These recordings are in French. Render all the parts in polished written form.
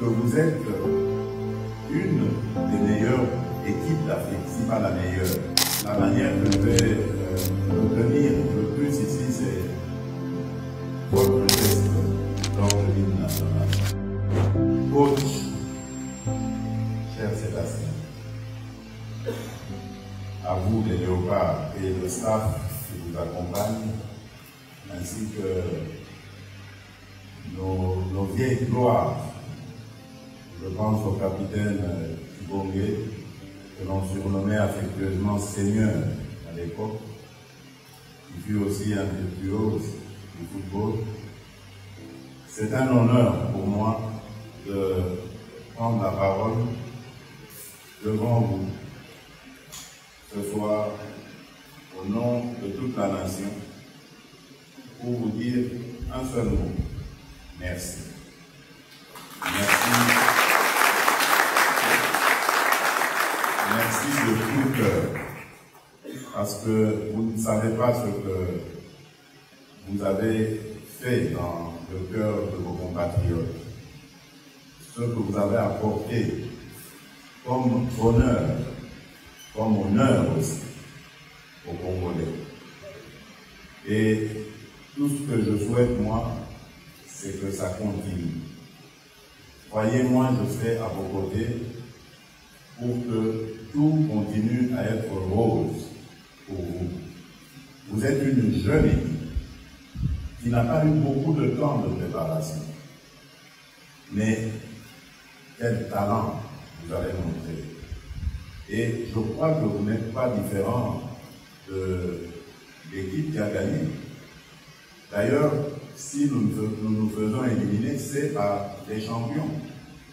que vous êtes une des meilleures équipes d'Afrique, si pas la meilleure. La manière que je vais retenir le plus ici, c'est votre geste lors de l'hymne national. Coach, cher Sébastien, à vous les léopards et le staff qui vous accompagne, ainsi que nos vieilles gloires. Je pense au capitaine Kibonge, que l'on surnommait affectueusement Seigneur à l'époque, qui fut aussi un virtuose du football. C'est un honneur pour moi de prendre la parole devant vous ce soir au nom de toute la nation pour vous dire un seul mot. Merci. Merci. Merci de tout cœur. Parce que vous ne savez pas ce que vous avez fait dans le cœur de vos compatriotes. Ce que vous avez apporté comme honneur, comme honneur aussi aux Congolais. Et tout ce que je souhaite, moi, c'est que ça continue. Croyez-moi, je serai à vos côtés pour que tout continue à être rose pour vous. Vous êtes une jeune équipe qui n'a pas eu beaucoup de temps de préparation. Mais quel talent vous avez montré. Et je crois que vous n'êtes pas différent de l'équipe qui a gagné. D'ailleurs, si nous nous faisons éliminer, c'est par les champions.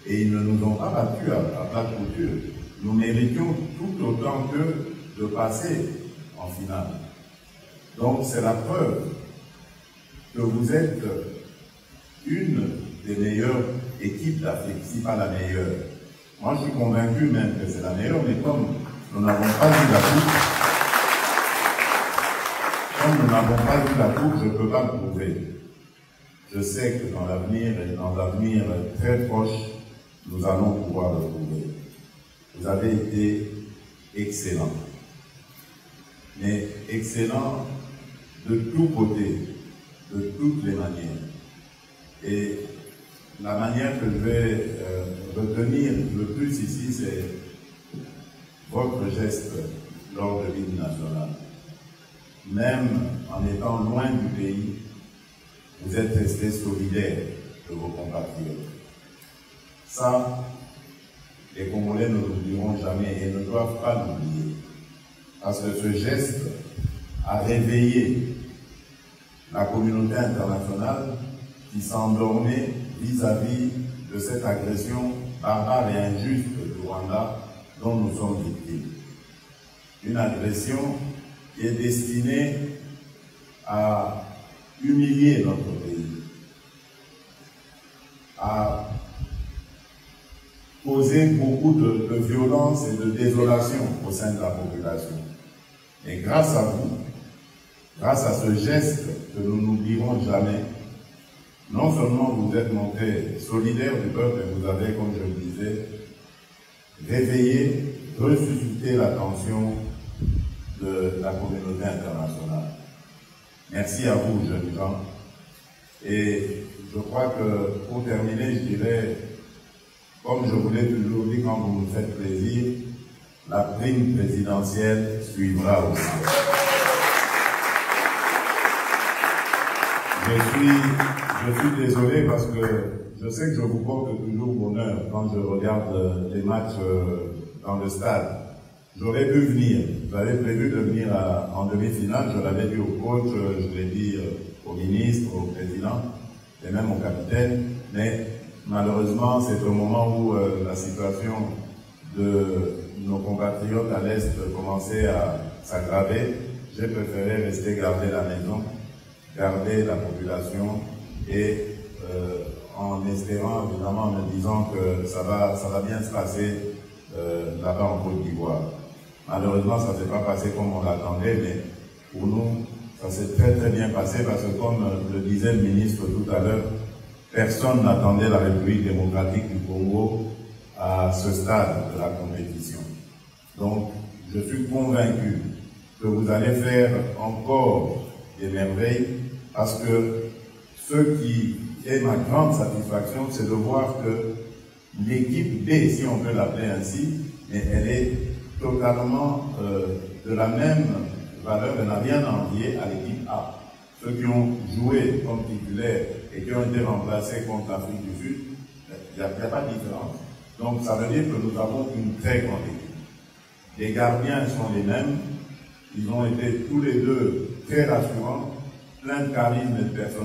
Et ils ne nous ont pas battus à plat de couture. Nous méritions tout autant qu'eux de passer en finale. Donc c'est la preuve que vous êtes une des meilleures équipes d'Afrique, si pas la meilleure. Moi je suis convaincu même que c'est la meilleure, mais comme nous n'avons pas vu la coupe, je ne peux pas le prouver. Je sais que dans l'avenir, et dans l'avenir très proche, nous allons pouvoir le prouver. Vous avez été excellent. Mais excellent de tous côtés, de toutes les manières. Et la manière que je vais retenir le plus ici, c'est votre geste lors de l'hymne national. Même en étant loin du pays, vous êtes resté solidaire de vos compatriotes. Ça, les Congolais ne l'oublieront jamais et ne doivent pas l'oublier. Parce que ce geste a réveillé la communauté internationale qui s'endormait vis-à-vis de cette agression barbare et injuste du Rwanda dont nous sommes victimes. Une agression qui est destinée à humilier notre pays, à causer beaucoup de violence et de désolation au sein de la population. Et grâce à vous, grâce à ce geste que nous n'oublierons jamais, non seulement vous êtes montré solidaire du peuple, et vous avez, comme je le disais, réveillé, ressuscité l'attention de la communauté internationale. Merci à vous, jeunes gens. Et je crois que, pour terminer, je dirais, comme je vous l'ai toujours dit quand vous me faites plaisir, la prime présidentielle suivra aussi. Je suis désolé parce que je sais que je vous porte toujours bonheur quand je regarde les matchs dans le stade. J'aurais pu venir, j'avais prévu de venir en demi-finale, je l'avais dit au coach, je l'ai dit au ministre, au président et même au capitaine, mais malheureusement c'est au moment où la situation de nos compatriotes à l'Est commençait à s'aggraver, j'ai préféré rester garder la maison, garder la population et en espérant, évidemment, en me disant que ça va bien se passer là-bas en Côte d'Ivoire. Malheureusement, ça ne s'est pas passé comme on l'attendait, mais pour nous, ça s'est très très bien passé parce que comme le disait le ministre tout à l'heure, personne n'attendait la République démocratique du Congo à ce stade de la compétition. Donc, je suis convaincu que vous allez faire encore des merveilles, parce que ce qui est ma grande satisfaction, c'est de voir que l'équipe B, si on peut l'appeler ainsi, mais elle est totalement de la même valeur, elle n'a rien à envier à l'équipe A. Ceux qui ont joué comme titulaires et qui ont été remplacés contre l'Afrique du Sud, il n'y a pas de différence. Donc ça veut dire que nous avons une très grande équipe. Les gardiens sont les mêmes, ils ont été tous les deux très rassurants, plein de charisme et de personnalité.